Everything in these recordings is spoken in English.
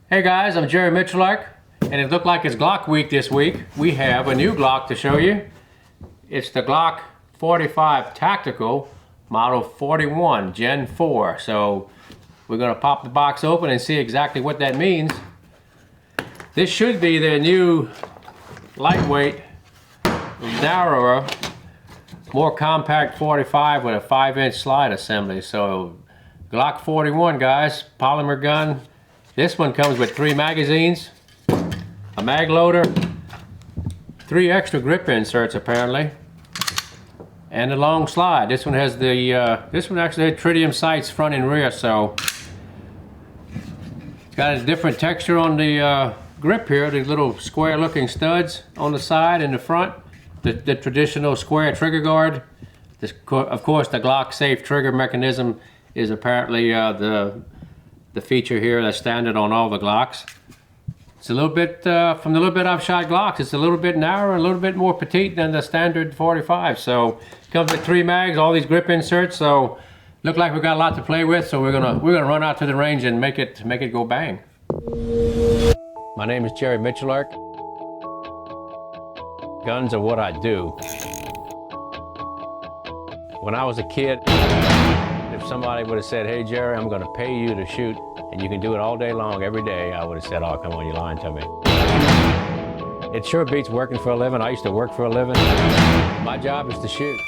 Hey guys, I'm Jerry Miculek, and it looked like it's Glock week this week. We have a new Glock to show you. It's the Glock 45 Tactical Model 41 Gen 4. So we're going to pop the box open and see exactly what that means. This should be their new lightweight, narrower, more compact 45 with a 5-inch slide assembly. So Glock 41, guys, polymer gun. This one comes with 3 magazines, a mag loader, 3 extra grip inserts apparently, and a long slide. This one has the this one actually had tritium sights front and rear, so it's got a different texture on the grip here. These little square looking studs on the side and the front, the traditional square trigger guard. This, of course, the Glock safe trigger mechanism is apparently the feature here that's standard on all the Glocks. It's a little bit, from the little bit I've shot Glocks, it's a little bit narrower, a little bit more petite than the standard 45. So it comes with 3 mags, all these grip inserts. So look like we've got a lot to play with. So we're gonna run out to the range and make it go bang. My name is Jerry Miculek. Guns are what I do. When I was a kid, if somebody would have said, "Hey Jerry, I'm going to pay you to shoot and you can do it all day long, every day," I would have said, "Oh, come on, you're lying to me." It sure beats working for a living. I used to work for a living. My job is to shoot.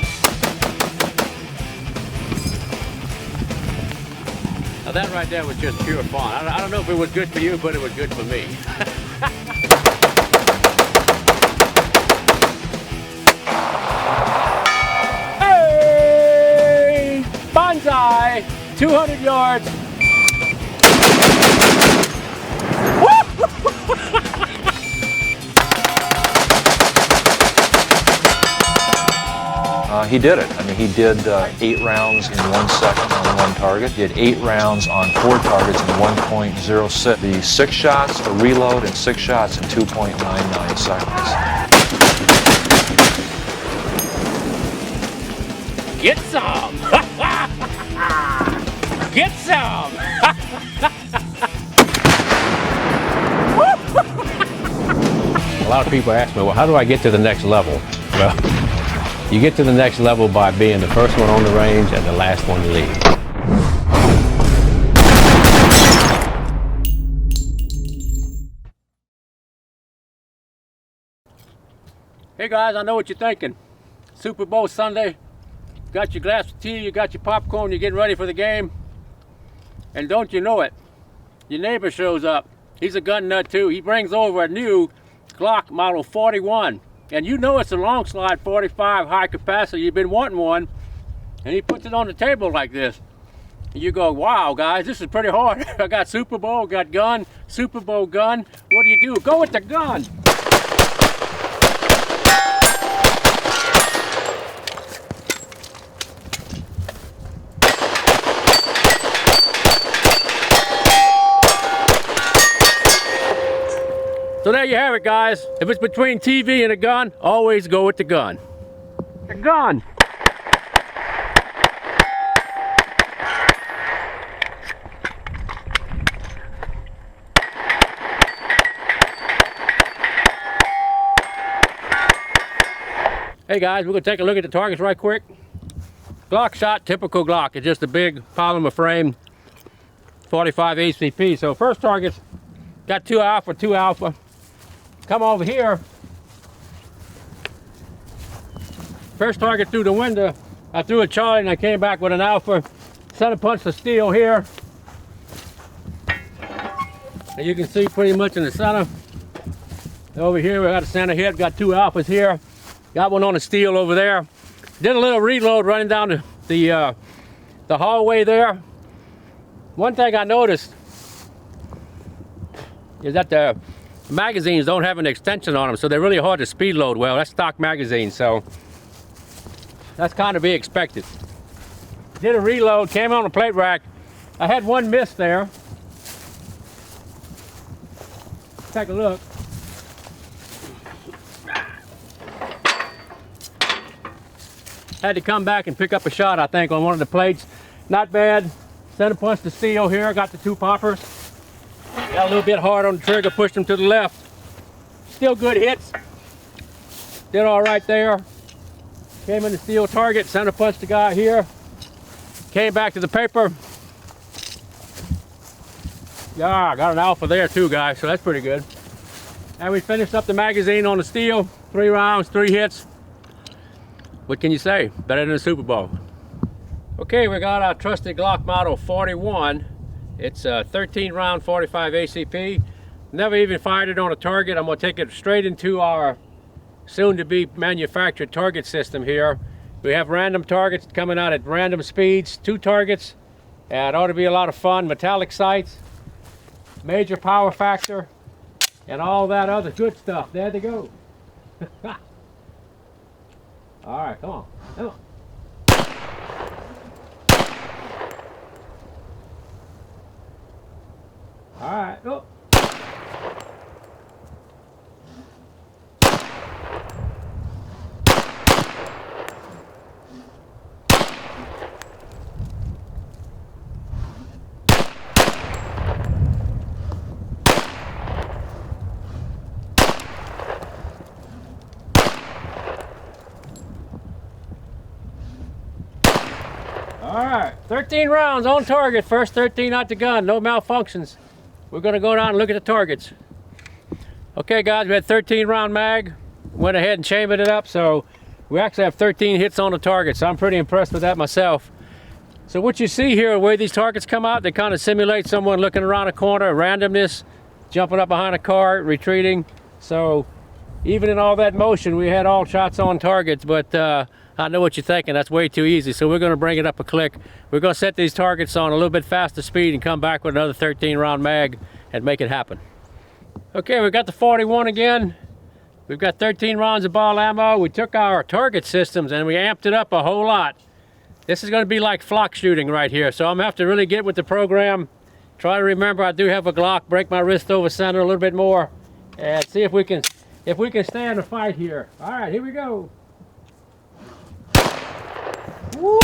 Now that right there was just pure fun. I don't know if it was good for you, but it was good for me. Hey! Bonsai! 200 yards. He did it. I mean, he did 8 rounds in 1 second on 1 target. He did 8 rounds on 4 targets in 1.06. The 6 shots, a reload, and 6 shots in 2.99 seconds. Get some! Get some! A lot of people ask me, well, how do I get to the next level? Well, you get to the next level by being the first one on the range and the last one to leave. Hey guys, I know what you're thinking. Super Bowl Sunday, got your glass of tea, you got your popcorn, you're getting ready for the game. And don't you know it, your neighbor shows up. He's a gun nut too. He brings over a new Glock Model 41. And you know it's a long slide 45 high capacity. You've been wanting one. And he puts it on the table like this. And you go, wow guys, this is pretty hard. I got Super Bowl, got gun, Super Bowl gun. What do? Go with the gun. So there you have it, guys. If it's between TV and a gun, always go with the gun. The gun. Hey guys, we're gonna take a look at the targets right quick. Glock shot, typical Glock. It's just a big polymer frame, 45 ACP. So first target's got 2 alpha. Come over here. First target through the window. I threw a Charlie and I came back with an alpha. Center punch the steel here. And you can see pretty much in the center. Over here we got a center hit, got 2 alphas here. Got one on the steel over there. Did a little reload running down the hallway there. One thing I noticed is that the magazines don't have an extension on them, so they're really hard to speed load well. That's stock magazine, so that's kind of be expected. Did a reload, came on the plate rack. I had one miss there. Take a look. Had to come back and pick up a shot, I think, on one of the plates. Not bad. Center punch the steel here. Got the 2 poppers. Got Got a little bit hard on the trigger, pushed him to the left. Still good hits. Did all right there. Came in the steel target, center punched the guy here. Came back to the paper. Yeah, got an alpha there too, guys, so that's pretty good. And we finished up the magazine on the steel. 3 rounds, 3 hits. What can you say? Better than a Super Bowl. Okay, we got our trusted Glock Model 41. It's a 13 round 45 ACP. Never even fired it on a target. I'm gonna take it straight into our soon to be manufactured target system here. We have random targets coming out at random speeds, 2 targets. It ought to be a lot of fun. Metallic sights, major power factor, and all that other good stuff. There they go. All right, come on, come on. All right, oh. All right, 13 rounds on target. First 13 out the gun, no malfunctions. We're gonna go down and look at the targets. Okay guys, we had 13 round mag. Went ahead and chambered it up, so we actually have 13 hits on the target, so I'm pretty impressed with that myself. So what you see here, the way these targets come out, they kind of simulate someone looking around a corner, randomness, jumping up behind a car, retreating. So even in all that motion, we had all shots on targets, but I know what you're thinking, that's way too easy, so we're gonna bring it up a click. We're gonna set these targets on a little bit faster speed and come back with another 13 round mag and make it happen. Okay, we got the 41 again. We've got 13 rounds of ball ammo. We took our target systems and we amped it up a whole lot. This is gonna be like flock shooting right here, so I'm gonna have to really get with the program. Try to remember I do have a Glock, break my wrist over center a little bit more, and see if we can stay in the fight here. All right, here we go. Woo!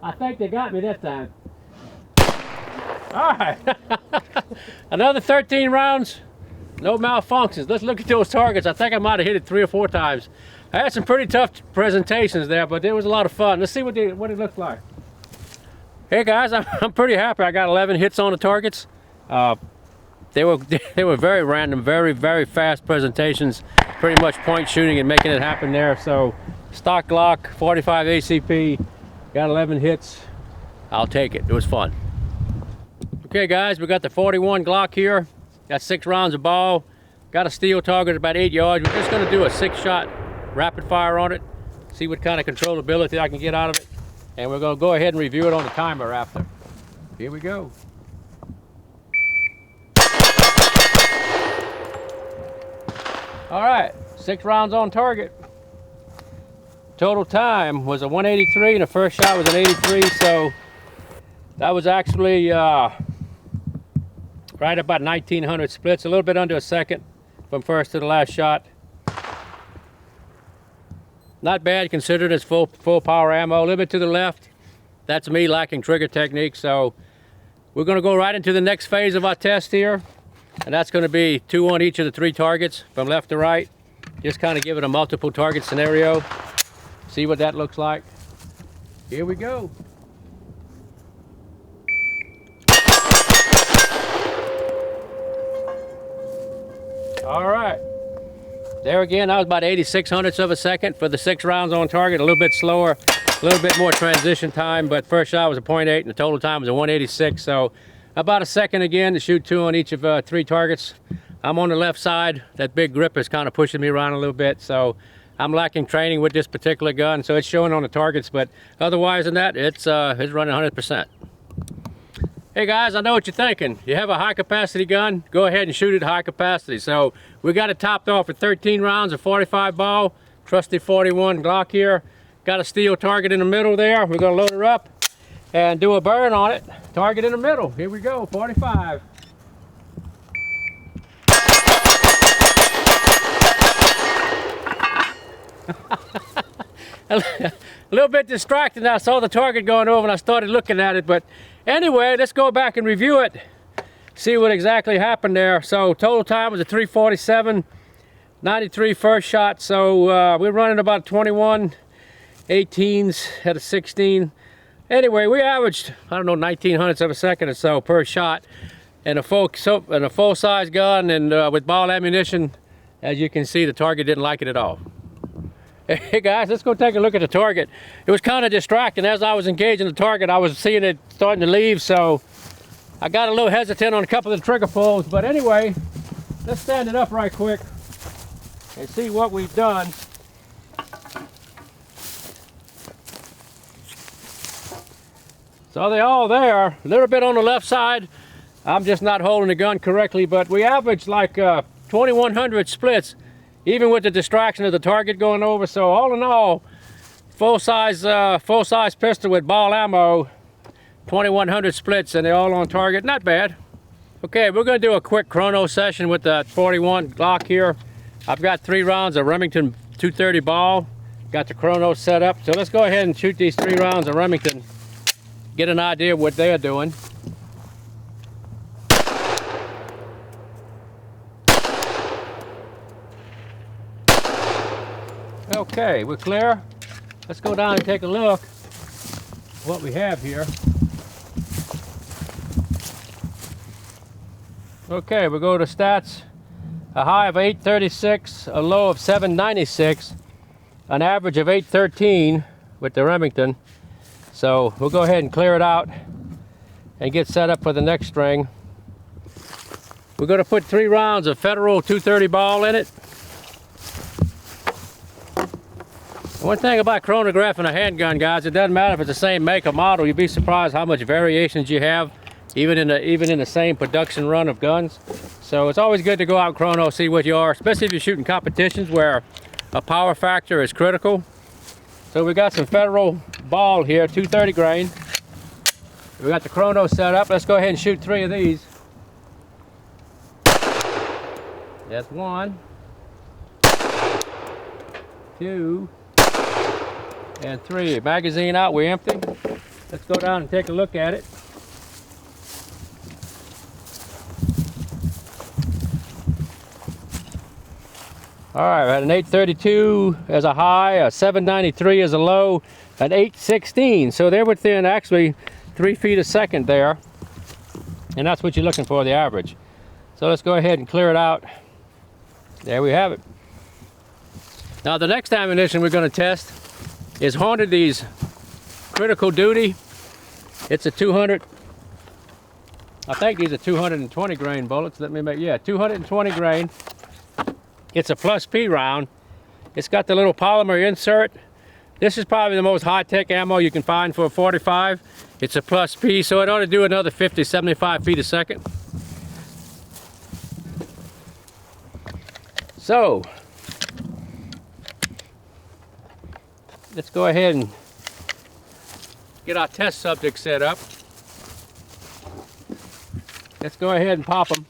I think they got me this time. All right. Another 13 rounds, no malfunctions. Let's look at those targets. I think I might have hit it 3 or 4 times. I had some pretty tough presentations there, but it was a lot of fun. Let's see what it looks like. Hey guys, I'm pretty happy. I got 11 hits on the targets. They were very random, very fast presentations. Pretty much point shooting and making it happen there. So stock Glock, 45 ACP, got 11 hits. I'll take it. It was fun. Okay guys, we got the 41 Glock here. Got 6 rounds of ball. Got a steel target about 8 yards. We're just gonna do a 6-shot rapid fire on it. See what kind of controllability I can get out of it. And we're gonna go ahead and review it on the timer after. Here we go. All right, 6 rounds on target. Total time was a 183 and the first shot was an 83, so that was actually right about 1900 splits, a little bit under a second from first to the last shot. Not bad considered as full power ammo. A little bit to the left, that's me lacking trigger technique, so we're gonna go right into the next phase of our test here, and that's gonna be 2 on each of the 3 targets from left to right. Just kind of give it a multiple target scenario. See what that looks like. Here we go. All right, there again, that was about 86/100ths of a second for the 6 rounds on target. A little bit slower, a little bit more transition time, but first shot was a 0.8 and the total time was a 186. So about a second again to shoot 2 on each of 3 targets. I'm on the left side. That big grip is kind of pushing me around a little bit, so I'm lacking training with this particular gun, so it's showing on the targets, but otherwise than that, it's running 100%. Hey guys, I know what you're thinking. You have a high capacity gun, go ahead and shoot it high capacity. So we got it topped off at 13 rounds of 45 ball, Trusty 41 Glock here. Got a steel target in the middle there. We're gonna load her up and do a burn on it. Target in the middle. Here we go, 45. A little bit distracted. I saw the target going over and I started looking at it. But anyway, let's go back and review it. See what exactly happened there. So total time was a 3:47, 93 first shot. So we're running about 21 18s at a 16. Anyway, we averaged, I don't know, 1900ths of a second or so per shot. And a full size gun and with ball ammunition, as you can see, the target didn't like it at all. Hey guys, let's go take a look at the target. It was kind of distracting. As I was engaging the target, I was seeing it starting to leave, so I got a little hesitant on a couple of the trigger pulls. But anyway, let's stand it up right quick and see what we've done. So they're all there, a little bit on the left side. I'm just not holding the gun correctly, but we averaged like 2100 splits, even with the distraction of the target going over. So all in all, full size pistol with ball ammo, 2100 splits, and they're all on target. Not bad. Okay, we're going to do a quick chrono session with that 41 Glock here. I've got 3 rounds of Remington 230 ball. Got the chrono set up. So let's go ahead and shoot these 3 rounds of Remington. Get an idea of what they're doing. Okay, we're clear. Let's go down and take a look what we have here. Okay, we'll go to stats. A high of 836, a low of 796, an average of 813 with the Remington. So we'll go ahead and clear it out and get set up for the next string. We're going to put 3 rounds of Federal 230 ball in it. One thing about chronographing a handgun, guys, it doesn't matter if it's the same make or model. You'd be surprised how much variations you have, even in the same production run of guns. So it's always good to go out and chrono, see what you are, especially if you're shooting competitions where a power factor is critical. So we got some Federal ball here, 230 grain. We got the chrono set up. Let's go ahead and shoot 3 of these. That's 1, 2, and 3. Magazine out, we're empty. Let's go down and take a look at it. All right, we had an 832 as a high, a 793 as a low, an 816. So they're within actually 3 feet a second there. And that's what you're looking for, the average. So let's go ahead and clear it out. There we have it. Now the next ammunition we're going to test is Hornady's Critical Duty. It's a 200, I think these are 220 grain bullets. Let me make, yeah, 220 grain. It's a plus P round. It's got the little polymer insert. This is probably the most high-tech ammo you can find for a 45. It's a plus P, so it ought to do another 50, 75 feet a second. So, let's go ahead and get our test subject set up. Let's go ahead and pop them.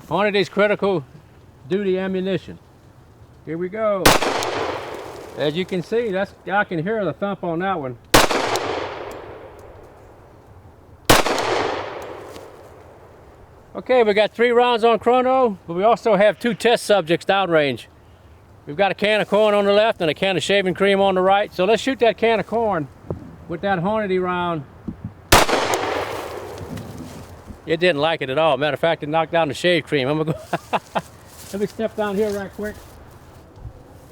Hornady's Critical Duty ammunition. Here we go. As you can see, I can hear the thump on that one. Okay, we got 3 rounds on chrono, but we also have 2 test subjects downrange. We've got a can of corn on the left and a can of shaving cream on the right. So let's shoot that can of corn with that Hornady round. It didn't like it at all. Matter of fact, it knocked down the shave cream. I'm gonna go. Let me step down here right quick.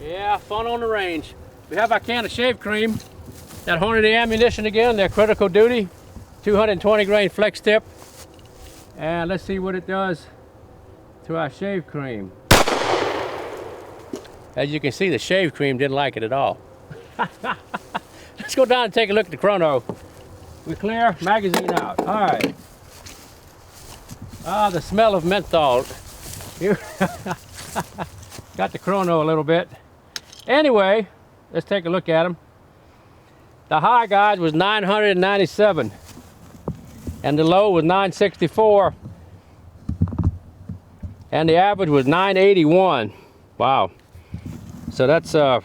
Yeah, fun on the range. We have our can of shave cream. That Hornady ammunition again, their Critical Duty, 220 grain flex tip. And let's see what it does to our shave cream. As you can see, the shave cream didn't like it at all. Let's go down and take a look at the chrono. We clear, magazine out. All right. Ah, the smell of menthol. got the chrono a little bit. Anyway, let's take a look at them. The high, guys, was 997, and the low was 964, and the average was 981. Wow. So that's a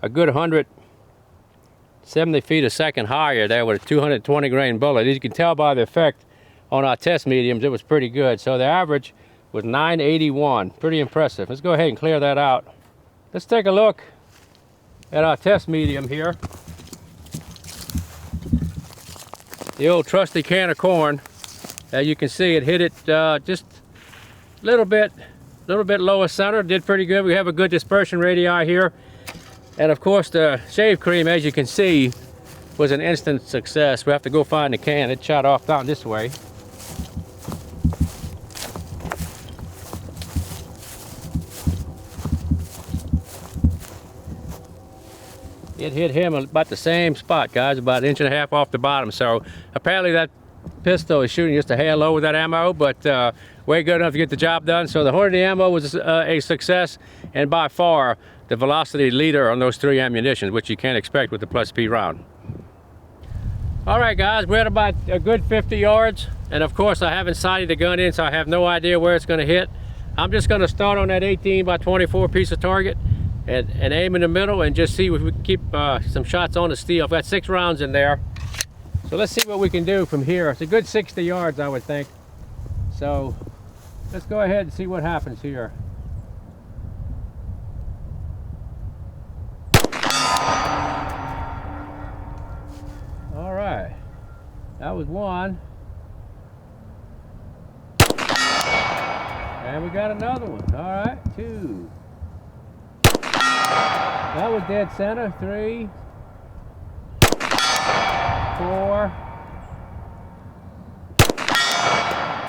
good 170 feet a second higher there with a 220 grain bullet. As you can tell by the effect on our test mediums, it was pretty good. So the average was 981. Pretty impressive. Let's go ahead and clear that out. Let's take a look at our test medium here. The old trusty can of corn. As you can see, it hit it just a little bit lower center. Did pretty good. We have a good dispersion radii here. And of course, the shave cream, as you can see, was an instant success. We have to go find the can. It shot off down this way. It hit him about the same spot, guys, about 1.5 inches off the bottom. So apparently that pistol is shooting just a hair low with that ammo, but way good enough to get the job done. So the Hornady ammo was a success, and by far the velocity leader on those 3 ammunitions, which you can't expect with the Plus P round. All right, guys, we're at about a good 50 yards, and of course I haven't sighted the gun in, so I have no idea where it's going to hit. I'm just going to start on that 18 by 24 piece of target and aim in the middle and just see if we can keep some shots on the steel. I've got 6 rounds in there, so let's see what we can do from here. It's a good 60 yards, I would think. So let's go ahead and see what happens here. All right, that was one. And we got another one. All right, 2. That was dead center. 3, 4,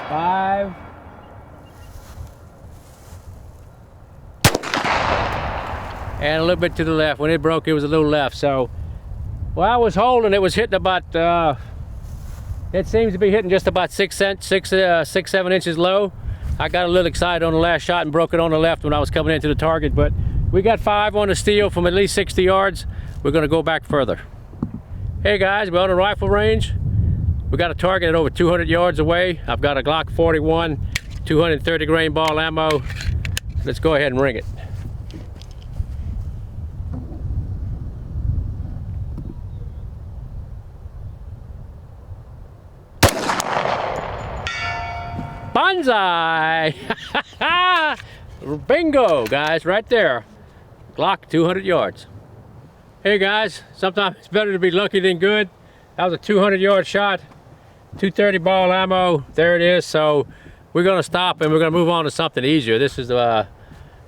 5. And a little bit to the left. When it broke, it was a little left. So, well, I was holding, it was hitting about, it seems to be hitting just about 6, 7 inches low. I got a little excited on the last shot and broke it on the left when I was coming into the target, but we got 5 on the steel from at least 60 yards. We're gonna go back further. Hey guys, we're on a rifle range. We got a target at over 200 yards away. I've got a Glock 41, 230 grain ball ammo. Let's go ahead and ring it. Banzai! Bingo, guys, right there. Glock 200 yards. Hey guys, sometimes it's better to be lucky than good. That was a 200-yard shot, 230 ball ammo. There it is. So we're gonna stop and we're gonna move on to something easier. This is I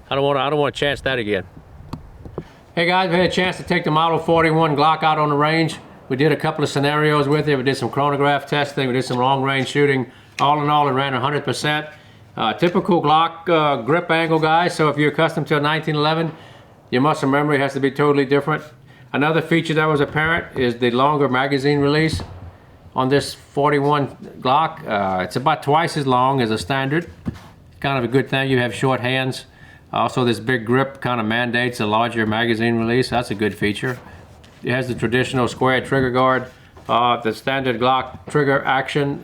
don't want to chance that again. Hey guys, we had a chance to take the Model 41 Glock out on the range. We did a couple of scenarios with it. We did some chronograph testing. We did some long range shooting. All in all, it ran 100%. Typical Glock grip angle, guys. So if you're accustomed to a 1911, your muscle memory has to be totally different. Another feature that was apparent is the longer magazine release on this 41 Glock. It's about twice as long as a standard. Kind of a good thing. You have short hands. Also, this big grip kind of mandates a larger magazine release. That's a good feature. It has the traditional square trigger guard, the standard Glock trigger action.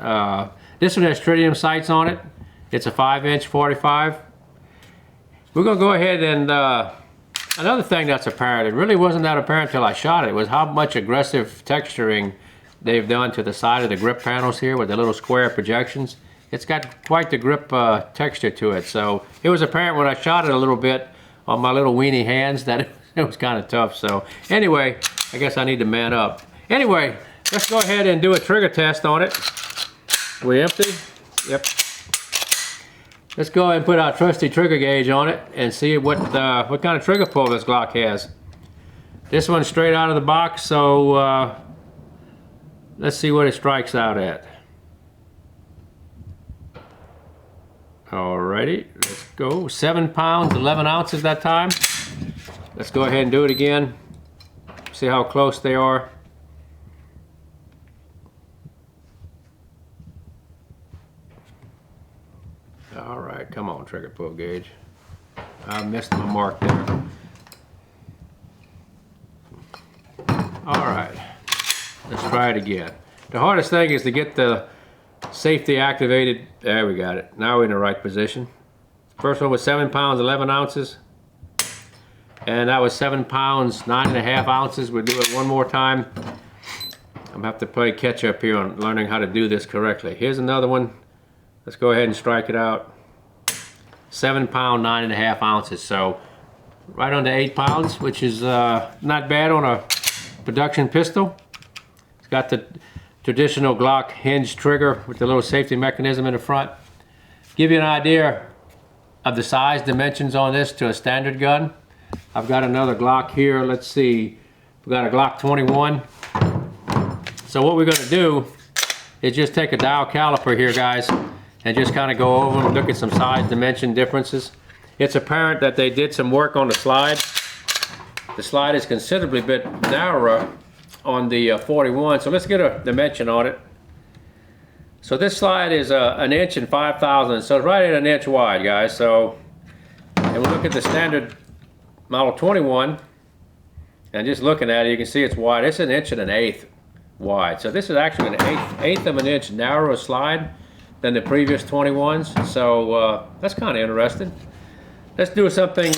This one has tritium sights on it. It's a 5-inch 45. We're gonna go ahead and, another thing that's apparent, it really wasn't that apparent until I shot it, was how much aggressive texturing they've done to the side of the grip panels here with the little square projections. It's got quite the grip texture to it. So it was apparent when I shot it a little bit on my little weenie hands that it was kind of tough. So anyway, I guess I need to man up. Anyway, let's go ahead and do a trigger test on it. We empty? Yep. Let's go ahead and put our trusty trigger gauge on it and see what kind of trigger pull this Glock has. This one's straight out of the box, so let's see what it strikes out at. Alrighty, let's go. 7 pounds, 11 ounces that time. Let's go ahead and do it again. See how close they are. All right, come on, trigger pull gauge. I missed my mark there. All right, let's try it again. The hardest thing is to get the safety activated. There, we got it. Now we're in the right position. First one was 7 pounds, 11 ounces. And that was 7 pounds, 9.5 ounces. We'll do it one more time. I'm gonna have to play catch up here on learning how to do this correctly. Here's another one. Let's go ahead and strike it out. 7 pound, 9.5 ounces. So right under 8 pounds, which is not bad on a production pistol. It's got the traditional Glock hinge trigger with the little safety mechanism in the front. Give you an idea of the size dimensions on this to a standard gun. I've got another Glock here. Let's see. We've got a Glock 21. So what we're going to do is just take a dial caliper here, guys, and just kind of go over and look at some size dimension differences. It's apparent that they did some work on the slide. The slide is considerably bit narrower on the 41, so let's get a dimension on it. So this slide is 1 inch and 5 thousandths, so it's right at 1 inch wide, guys. So, and we'll look at the standard model 21, and just looking at it, you can see it's wide. It's 1 inch and 1/8 wide. So this is actually an eighth of an inch narrower slide than the previous 21s. So that's kind of interesting. Let's do something.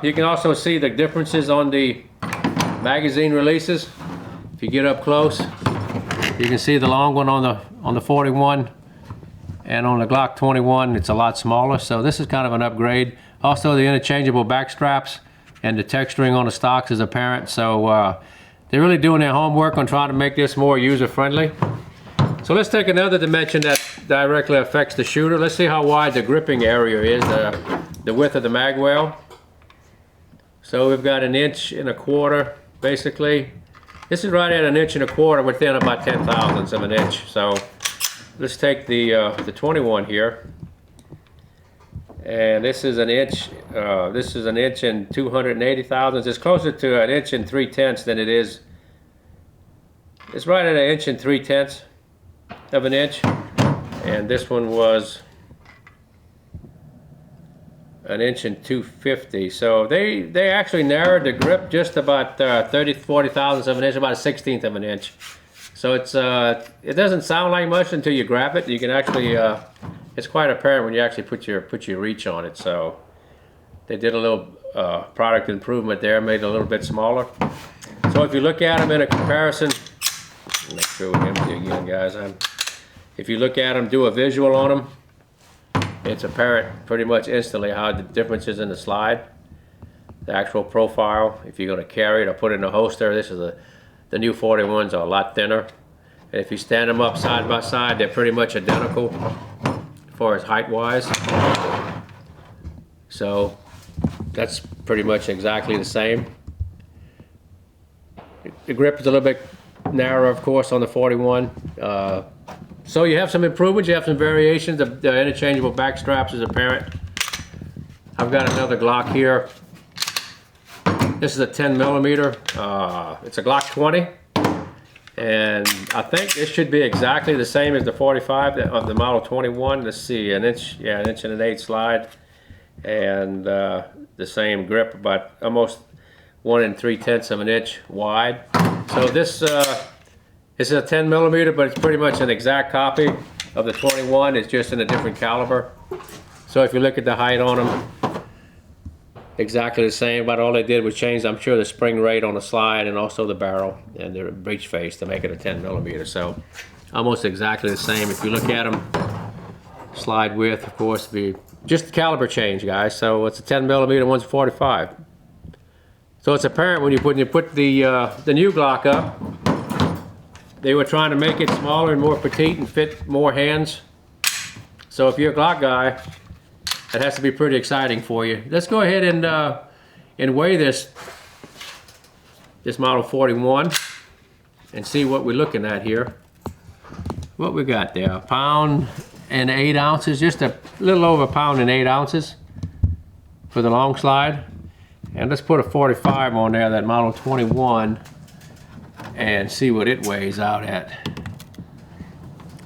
You can also see the differences on the magazine releases. If you get up close, you can see the long one on the 41, and on the Glock 21 it's a lot smaller. So this is kind of an upgrade. Also, the interchangeable back straps and the texturing on the stocks is apparent. So they're really doing their homework on trying to make this more user-friendly. So let's take another dimension that directly affects the shooter. Let's see how wide the gripping area is, the width of the mag well. So we've got 1 1/4 inch, basically. This is right at 1 1/4 inch within about 10 thousandths of an inch. So let's take the 21 here. And this is 1 inch, this is 1 inch and 280 thousandths. It's closer to 1 inch and 3/10 than it is. It's right at 1 inch and 3/10 of an inch. And this one was 1 inch and 250. So they actually narrowed the grip just about 40 thousandths of an inch, about 1/16 of an inch. So it's it doesn't sound like much until you grab it. You can actually it's quite apparent when you actually put your reach on it. So they did a little product improvement there, made it a little bit smaller. So if you look at them in a comparison, make sure we empty again, guys. If you look at them, do a visual on them, it's apparent pretty much instantly how the difference is in the slide, the actual profile. If you're going to carry it or put it in a holster, this is the new 41s are a lot thinner. And if you stand them up side by side, they're pretty much identical as far as height wise. So that's pretty much exactly the same. The grip is a little bit narrower, of course, on the 41. So you have some improvements, you have some variations. The interchangeable back straps is apparent. I've got another Glock here. This is a 10 millimeter. It's a Glock 20. And I think this should be exactly the same as the 45 of the model 21. Let's see, 1 inch, yeah, 1 inch and 1/8 slide. And the same grip, about almost 1 3/10 of an inch wide. So this is a 10 millimeter, but it's pretty much an exact copy of the 21. It's just in a different caliber. So if you look at the height on them, exactly the same, but all they did was change, I'm sure, the spring rate on the slide and also the barrel and the breech face to make it a 10 millimeter. So almost exactly the same. If you look at them, slide width, of course, be just the caliber change, guys. So it's a 10 millimeter, one's 45. So it's apparent when you put the new Glock up, they were trying to make it smaller and more petite and fit more hands. So if you're a Glock guy, that has to be pretty exciting for you. Let's go ahead and weigh this model 41 and see what we're looking at here. What we got there, 1 pound and 8 ounces, just a little over 1 pound and 8 ounces for the long slide. And let's put a 45 on there, that model 21, and see what it weighs out at.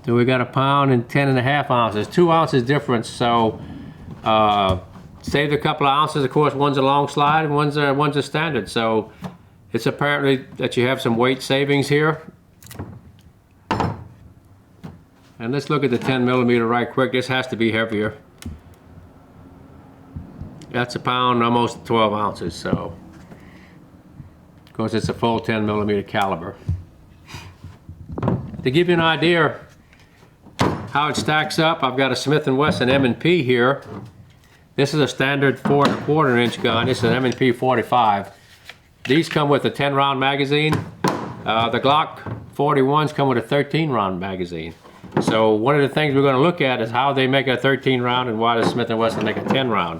So we got 1 pound and 10.5 ounces, 2 ounces difference. So saved a couple of ounces. Of course, one's a long slide, and one's a standard. So it's apparently that you have some weight savings here. And let's look at the 10 millimeter right quick. This has to be heavier. That's a pound, almost 12 ounces. So, of course, it's a full 10 millimeter caliber. To give you an idea how it stacks up, I've got a Smith & Wesson M&P here. This is a standard 4 1/4 inch gun. This is an M&P 45. These come with a 10 round magazine. The Glock 41s come with a 13 round magazine. So one of the things we're going to look at is how they make a 13 round and why does Smith & Wesson make a 10 round.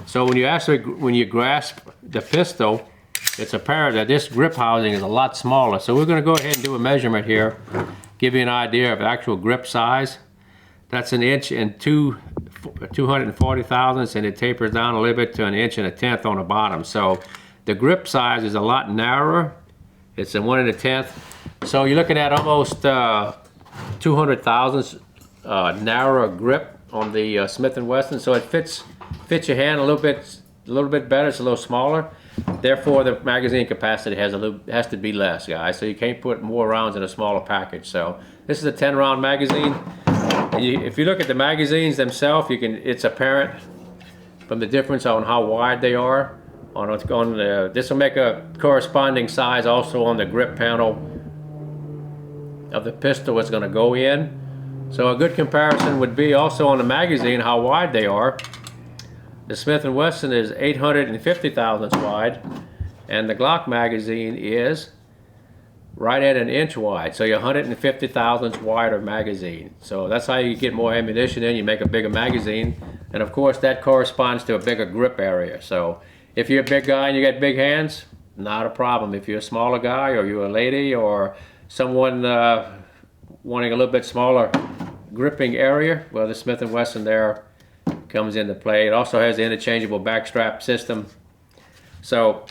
So when you grasp the pistol, it's apparent that this grip housing is a lot smaller. So we're going to go ahead and do a measurement here, give you an idea of the actual grip size. That's an inch and 240 thousandths, and it tapers down a little bit to an inch and a tenth on the bottom. So the grip size is a lot narrower. It's a 1 1/10. So you're looking at almost 200 thousandths narrower grip on the Smith & Wesson. So it fits your hand a little bit better. It's a little smaller. Therefore, the magazine capacity has to be less, guys. So you can't put more rounds in a smaller package. So this is a 10 round magazine. And if you look at the magazines themselves, it's apparent from the difference on how wide they are. This will make a corresponding size also on the grip panel of the pistol it's going to go in. So a good comparison would be also on the magazine how wide they are. The Smith & Wesson is 850 thousandths wide, and the Glock magazine is right at an inch wide. So you're 150 thousandths wider magazine. So that's how you get more ammunition in. You make a bigger magazine, and of course that corresponds to a bigger grip area. So if you're a big guy and you got big hands, not a problem. If you're a smaller guy, or you're a lady, or someone wanting a little bit smaller gripping area, well, the Smith & Wesson there comes into play. It also has the interchangeable backstrap system. So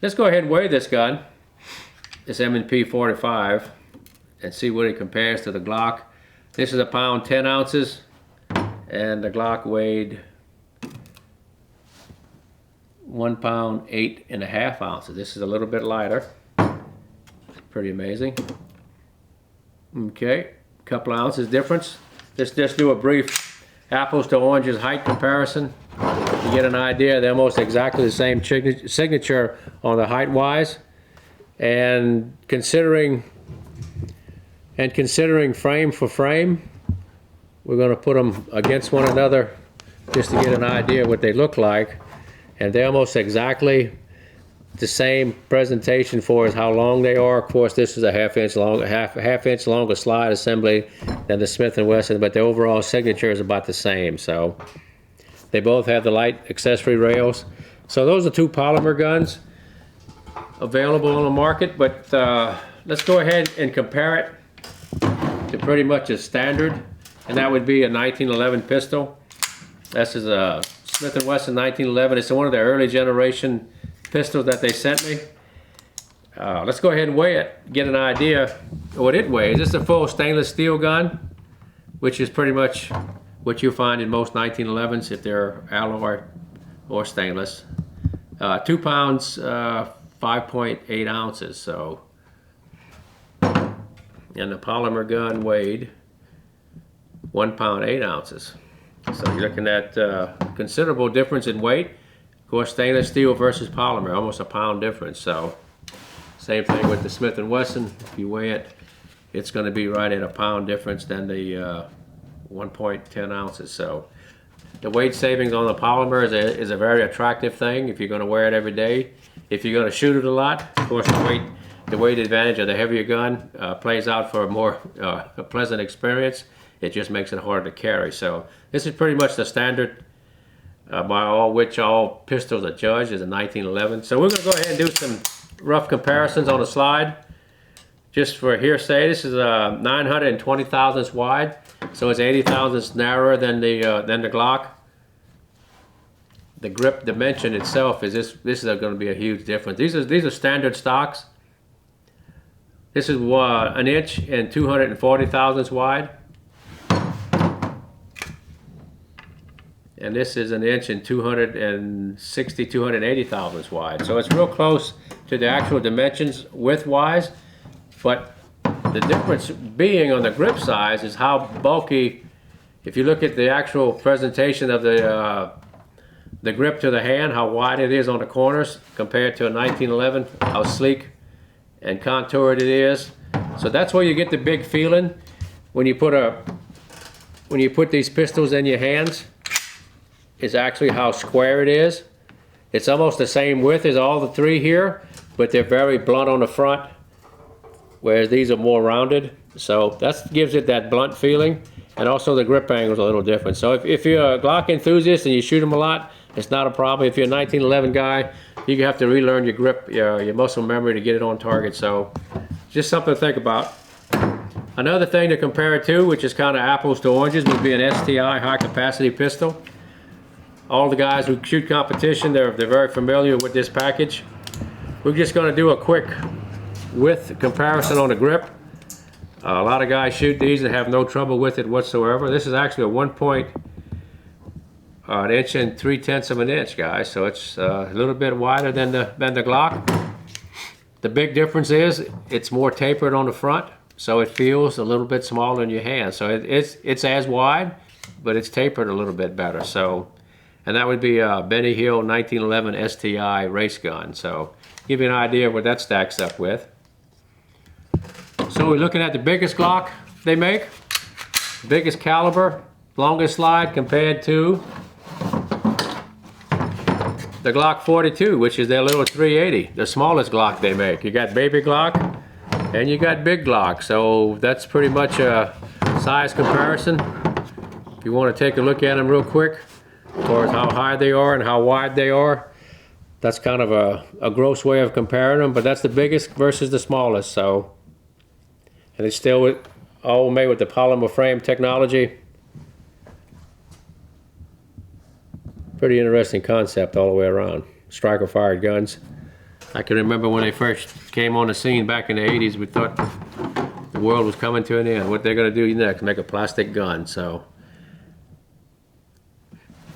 let's go ahead and weigh this gun, this M&P 45, and see what it compares to the Glock. This is a pound 10 ounces, and the Glock weighed 1 pound 8.5 ounces. This is a little bit lighter. Pretty amazing. Okay, couple of ounces difference. Let's just do a brief apples to oranges height comparison. You get an idea. They're almost exactly the same signature on the height wise. And considering frame for frame, we're going to put them against one another just to get an idea of what they look like. And they're almost exactly the same presentation for as how long they are. Of course, this is a half inch longer slide assembly than the Smith & Wesson, but the overall signature is about the same. So they both have the light accessory rails. So those are two polymer guns available on the market, but let's go ahead and compare it to pretty much a standard, and that would be a 1911 pistol. This is a Smith & Wesson 1911. It's one of the early generation pistols that they sent me. Let's go ahead and weigh it, get an idea of what it weighs. This is a full stainless steel gun, which is pretty much what you'll find in most 1911s if they're alloy or stainless. 2 pounds, 5.8 ounces. So, and the polymer gun weighed 1 pound 8 ounces. So you're looking at considerable difference in weight. Of course, stainless steel versus polymer, almost a pound difference. So same thing with the Smith & Wesson. If you weigh it, it's going to be right at a pound difference than the 1.10 ounces. So the weight savings on the polymer is a very attractive thing if you're going to wear it every day. If you're going to shoot it a lot, of course the weight advantage of the heavier gun plays out for a more pleasant experience. It just makes it harder to carry. So this is pretty much the standard by which all pistols are judged, is a 1911. So we're going to go ahead and do some rough comparisons on the slide. Just for hearsay, this is 920 thousandths wide, so it's 80 thousandths narrower than the Glock. The grip dimension itself is this is going to be a huge difference. These are standard stocks. This is 1 inch and 240 thousandths wide. and this is 1 inch and 260, 280 thousandths wide. So it's real close to the actual dimensions width-wise, but the difference being on the grip size is how bulky. If you look at the actual presentation of the grip to the hand, how wide it is on the corners compared to a 1911, how sleek and contoured it is. So that's where you get the big feeling when you put these pistols in your hands, is actually how square it is. It's almost the same width as all the three here, but they're very blunt on the front, whereas these are more rounded. So that gives it that blunt feeling, and also the grip angle is a little different. So if you're a Glock enthusiast and you shoot them a lot, it's not a problem. If you're a 1911 guy, you have to relearn your grip, your muscle memory to get it on target. So just something to think about. Another thing to compare it to, which is kind of apples to oranges, would be an STI high capacity pistol. All the guys who shoot competition, they're very familiar with this package. We're just going to do a quick width comparison on the grip. A lot of guys shoot these and have no trouble with it whatsoever. This is actually a 1 inch and 3/10 of an inch, guys. So it's a little bit wider than the Glock. The big difference is it's more tapered on the front, so it feels a little bit smaller in your hand. So it's as wide, but it's tapered a little bit better. So, and that would be a Benny Hill 1911 STI race gun. So give you an idea of what that stacks up with. So we're looking at the biggest Glock they make, biggest caliber, longest slide compared to the Glock 42, which is their little 380, the smallest Glock they make. You got baby Glock and you got big Glock. So that's pretty much a size comparison. If you want to take a look at them real quick, as far as how high they are and how wide they are, that's kind of a gross way of comparing them, but that's the biggest versus the smallest. So, and it's still all made with the polymer frame technology. Pretty interesting concept all the way around. Striker fired guns. I can remember when they first came on the scene back in the 80s, we thought the world was coming to an end. What they're going to do next, make a plastic gun. So,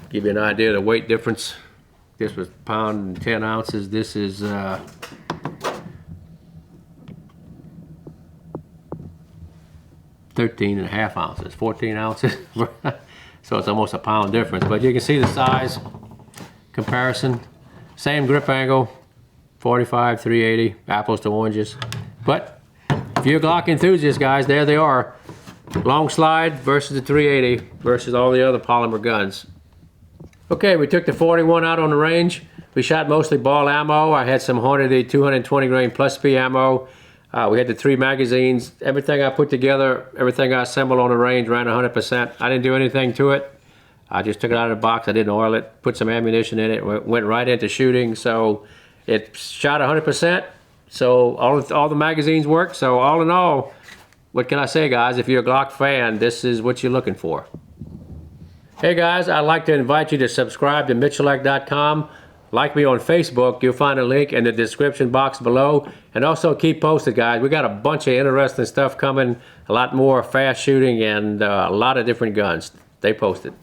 give you an idea of the weight difference. This was 1 pound and 10 ounces. This is 13.5 ounces, 14 ounces. So it's almost a pound difference. But you can see the size comparison. Same grip angle, 45, 380, apples to oranges. But if you're a Glock enthusiast, guys, there they are. Long slide versus the 380 versus all the other polymer guns. Okay, we took the 41 out on the range. We shot mostly ball ammo. I had some Hornady 220 grain plus P ammo. We had the 3 magazines. Everything I put together, everything I assembled on the range ran 100%. I didn't do anything to it. I just took it out of the box. I didn't oil it, put some ammunition in it, went right into shooting. So it shot 100%. So all the magazines worked. So all in all, what can I say, guys? If you're a Glock fan, this is what you're looking for. Hey guys, I'd like to invite you to subscribe to Miculek.com. Like me on Facebook. You'll find a link in the description box below. And also keep posted, guys. We got a bunch of interesting stuff coming. A lot more fast shooting and a lot of different guns. Stay posted.